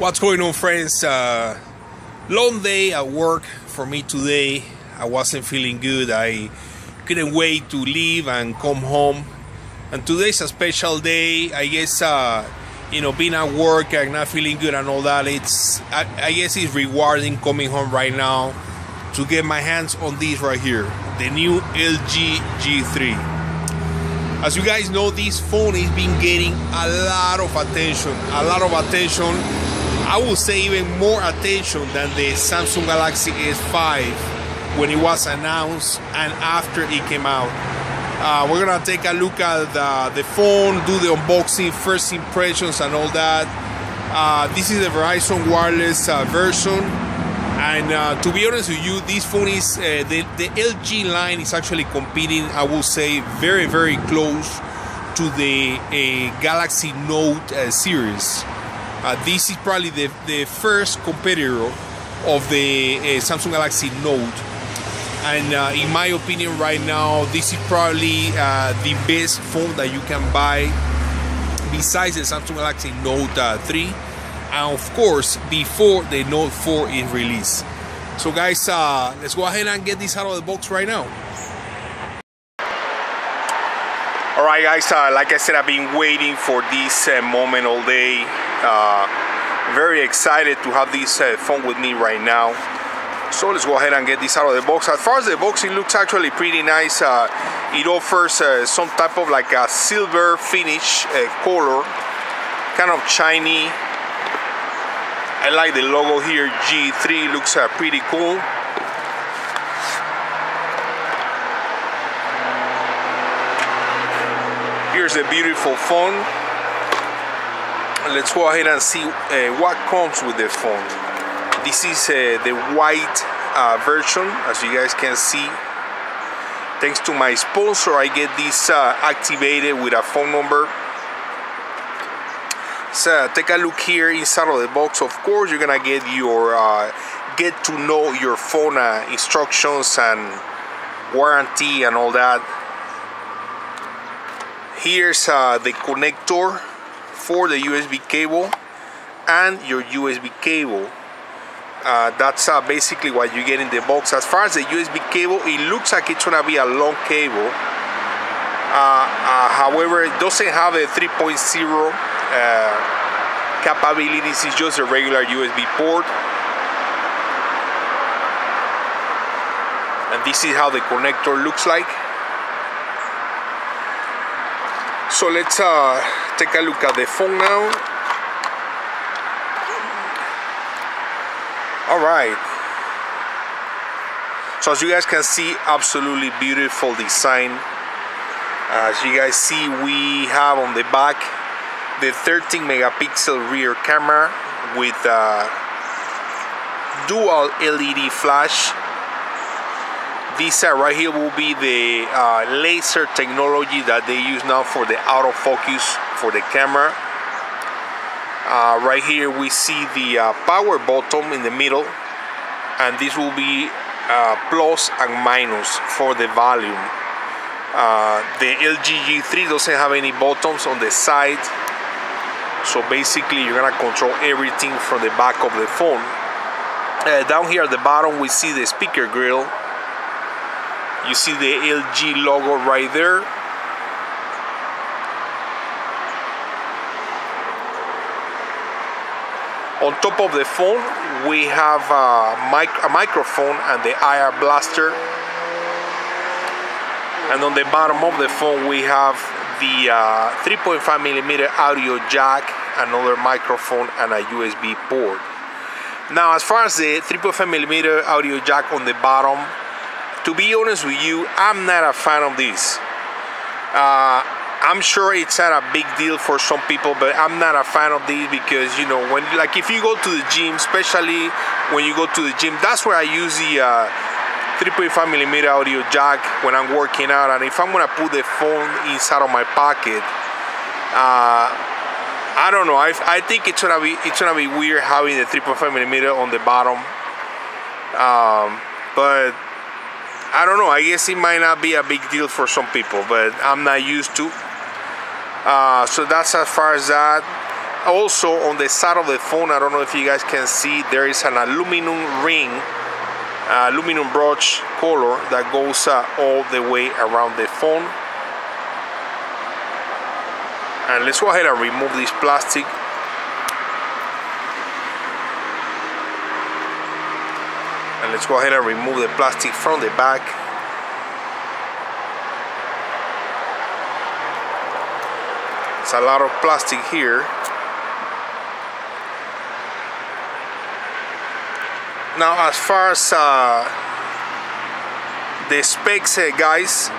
What's going on, friends? Long day at work for me today. I wasn't feeling good. I couldn't wait to leave and come home. And today's a special day. I guess being at work and not feeling good and all that, I guess it's rewarding coming home right now to get my hands on this right here, the new LG G3. As you guys know, this phone has been getting a lot of attention. I would say even more attention than the Samsung Galaxy S5 when it was announced and after it came out. We're gonna take a look at the phone, do the unboxing, first impressions and all that. This is the VERIZON wireless version, and to be honest with you, this phone is the LG line is actually competing, I will say, very, very close to the Galaxy Note series. This is probably the first competitor of the Samsung Galaxy Note, and in my opinion right now, this is probably the best phone that you can buy besides the Samsung Galaxy Note 3, and of course before the Note 4 is released. So guys, let's go ahead and get this out of the box right now. Alright guys, like I said, I've been waiting for this moment all day. Very excited to have this phone with me right now. So let's go ahead and get this out of the box. As far as the box, it looks actually pretty nice. It offers some type of like a silver finish color, kind of shiny. I like the logo here, G3, looks pretty cool. Here's a beautiful phone. Let's go ahead and see what comes with the phone. This is the white version, as you guys can see. Thanks to my sponsor, I get this activated with a phone number. So take a look here inside of the box. Of course, you're gonna get your get to know your phone instructions and warranty and all that. Here's the connector for the USB cable and your USB cable. That's basically what you get in the box. As far as the USB cable, it looks like it's gonna be a long cable. However, it doesn't have a 3.0 capabilities. It's just a regular USB port. And this is how the connector looks like. So let's take a look at the phone now. Alright. So as you guys can see, absolutely beautiful design. As you guys see, we have on the back the 13 megapixel rear camera with dual LED flash. This right here will be the laser technology that they use now for the autofocus for the camera. Right here we see the power button in the middle, and this will be plus and minus for the volume. The LG G3 doesn't have any buttons on the side, so basically you're gonna control everything from the back of the phone. Down here at the bottom we see the speaker grill. You see the LG logo right there. On top of the phone, we have a microphone and the IR blaster. And on the bottom of the phone, we have the 3.5mm audio jack, another microphone, and a USB port. Now, as far as the 3.5mm audio jack on the bottom, to be honest with you, I'm not a fan of this. I'm sure it's not a big deal for some people, but I'm not a fan of these because, you know, when, like, if you go to the gym, especially when you go to the gym, that's where I use the 3.5mm audio jack when I'm working out. And if I'm gonna put the phone inside of my pocket, I don't know. I think it's gonna be weird having the 3.5mm on the bottom. But I don't know, I guess it might not be a big deal for some people, but I'm not used to. So that's as far as that. Also on the side of the phone, I don't know if you guys can see, there is an aluminum ring, aluminum brooch color that goes all the way around the phone. And let's go ahead and remove this plastic. And let's go ahead and remove the plastic from the back. It's a lot of plastic here. Now, as far as the specs, guys,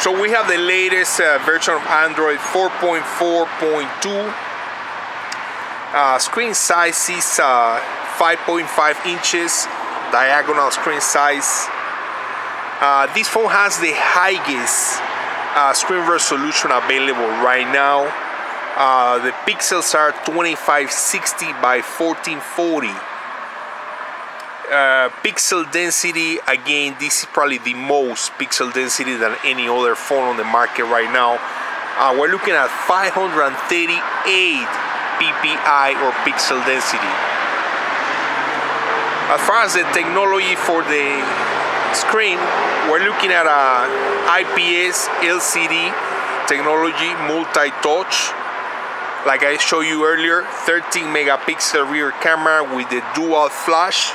so we have the latest version of Android 4.4.2. Screen size is 5.5 inches, diagonal screen size. This phone has the highest screen resolution available right now. The pixels are 2560 by 1440. Pixel density, again, this is probably the most pixel density than any other phone on the market right now. We're looking at 538 ppi or pixel density. As far as the technology for the screen, we're looking at a IPS LCD technology, multi-touch. Like I showed you earlier, 13 megapixel rear camera with the dual flash.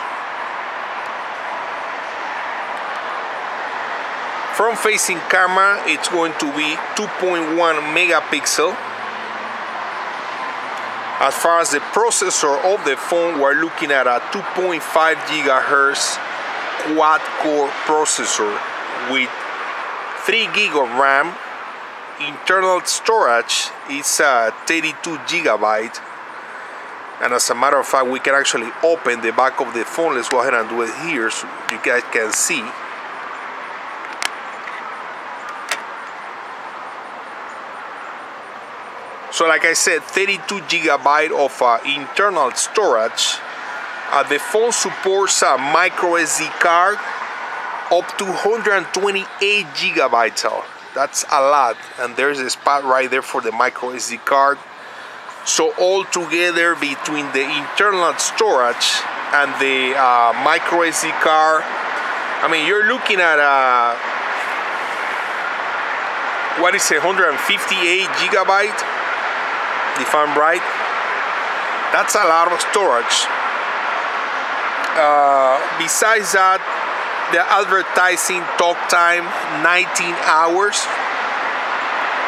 Front-facing camera, it's going to be 2.1 megapixel. As far as the processor of the phone, we're looking at a 2.5 gigahertz quad-core processor with 3 gig of RAM. Internal storage is 32 gigabyte. And as a matter of fact, we can actually open the back of the phone. Let's go ahead and do it here so you guys can see. So like I said, 32 gigabyte of internal storage. The phone supports a micro SD card up to 128 gigabytes. That's a lot, and there's a spot right there for the micro SD card. So all together, between the internal storage and the micro SD card, I mean, you're looking at what is it, 158 gigabyte, if I'm right. That's a lot of storage. Besides that, the advertising talk time 19 hours,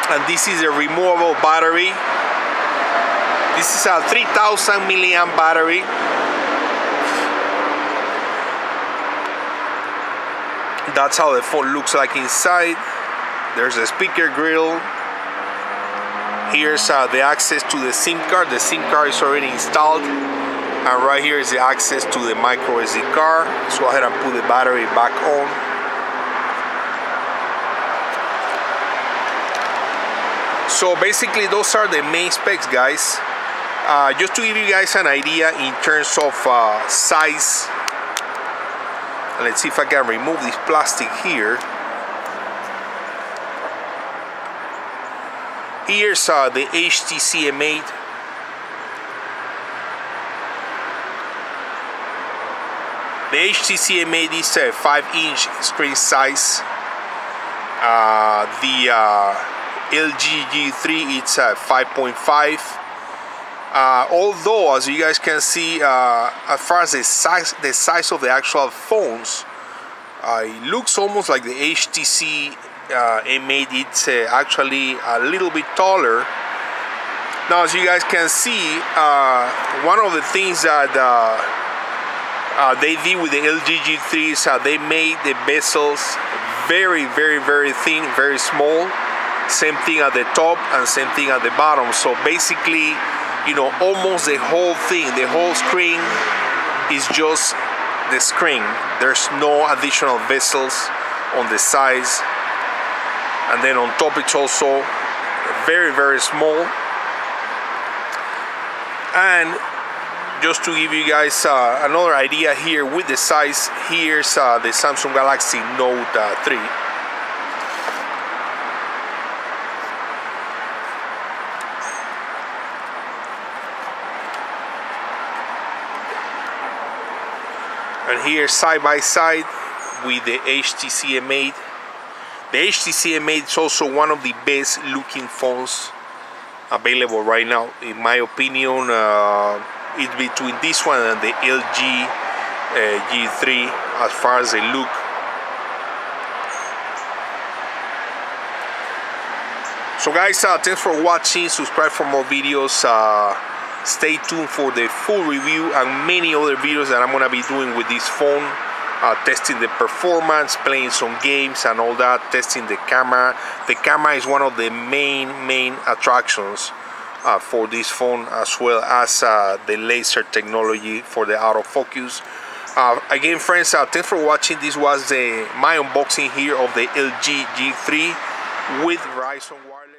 and this is a removable battery. This is a 3000 milliamp battery. That's how the phone looks like inside. There's a speaker grill. Here's the access to the SIM card. The SIM card is already installed. And right here is the access to the micro SD card. Let's go ahead and put the battery back on. So basically those are the main specs, guys. Just to give you guys an idea in terms of size. Let's see if I can remove this plastic here. Here's the HTC M8. The HTC M8 is a 5-inch screen size. The LG G3 it's a 5.5. Although, as you guys can see, as far as the size of the actual phones, it looks almost like the HTC M8. It's actually a little bit taller. Now, as you guys can see, one of the things that they did with the LG G3 is they made the bezels very, very, very thin, very small. Same thing at the top and same thing at the bottom. So basically, you know, almost the whole thing, the whole screen is just the screen. There's no additional bezels on the sides. And then on top it's also very, very small. And just to give you guys another idea here with the size, here's the Samsung Galaxy Note 3. And here side by side with the HTC M8. The HTC M8 is also one of the best looking phones available right now. In my opinion, it's between this one and the LG G3 as far as the look. So guys, thanks for watching. Subscribe for more videos. Stay tuned for the full review and many other videos that I'm gonna be doing with this phone. Testing the performance, playing some games and all that, testing the camera. The camera is one of the main attractions for this phone, as well as the laser technology for the autofocus. Again friends, thanks for watching. This was my unboxing here of the LG G3 with VERIZON wireless.